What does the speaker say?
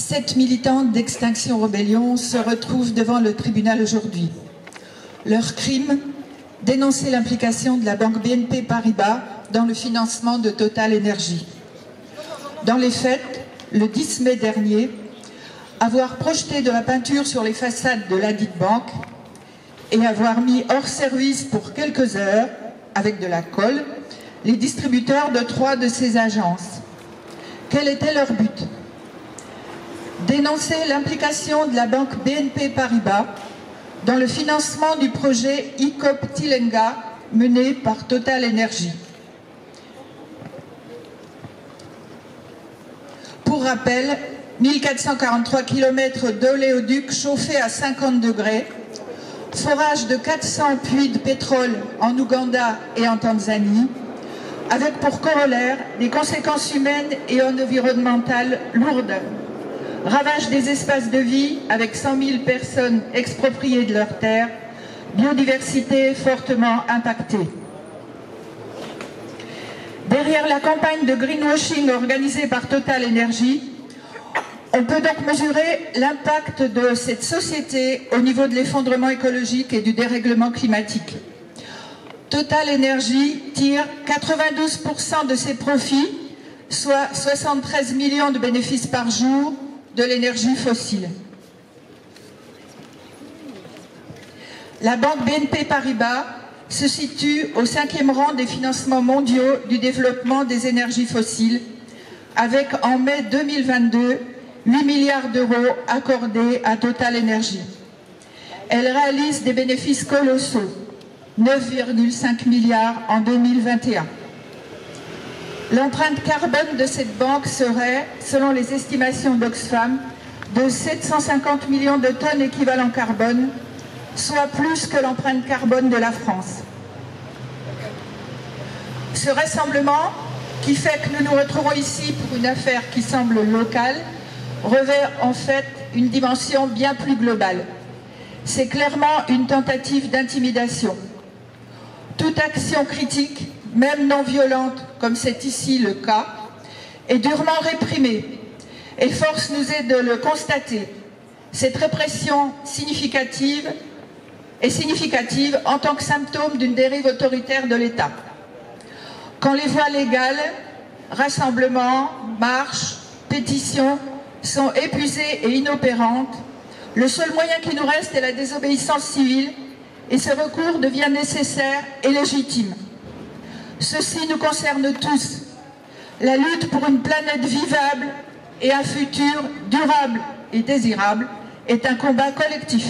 7 militants d'Extinction Rebellion se retrouvent devant le tribunal aujourd'hui. Leur crime, dénoncer l'implication de la banque BNP Paribas dans le financement de Total Énergie. Dans les faits, le 10 mai dernier, avoir projeté de la peinture sur les façades de ladite banque et avoir mis hors service pour quelques heures, avec de la colle, les distributeurs de 3 de ces agences. Quel était leur but? Dénoncer l'implication de la banque BNP Paribas dans le financement du projet ICOP Tilenga mené par Total Énergie. Pour rappel, 1443 km d'oléoduc chauffé à 50 degrés, forage de 400 puits de pétrole en Ouganda et en Tanzanie, avec pour corollaire des conséquences humaines et environnementales lourdes. Ravage des espaces de vie avec 100 000 personnes expropriées de leurs terres, biodiversité fortement impactée. Derrière la campagne de greenwashing organisée par Total Énergie, on peut donc mesurer l'impact de cette société au niveau de l'effondrement écologique et du dérèglement climatique. Total Énergie tire 92% de ses profits, soit 73 millions de bénéfices par jour, de l'énergie fossile. La banque BNP Paribas se situe au 5e rang des financements mondiaux du développement des énergies fossiles, avec en mai 2022 8 milliards d'euros accordés à Total Énergie. Elle réalise des bénéfices colossaux, 9,5 milliards en 2021. L'empreinte carbone de cette banque serait, selon les estimations d'Oxfam, de 750 millions de tonnes équivalent carbone, soit plus que l'empreinte carbone de la France. Ce rassemblement, qui fait que nous nous retrouvons ici pour une affaire qui semble locale, revêt en fait une dimension bien plus globale. C'est clairement une tentative d'intimidation. Toute action critique, même non violente, comme c'est ici le cas, est durement réprimée. Et force nous est de le constater. Cette répression est significative en tant que symptôme d'une dérive autoritaire de l'État. Quand les voies légales, rassemblements, marches, pétitions, sont épuisées et inopérantes, le seul moyen qui nous reste est la désobéissance civile, et ce recours devient nécessaire et légitime. Ceci nous concerne tous. La lutte pour une planète vivable et un futur durable et désirable est un combat collectif.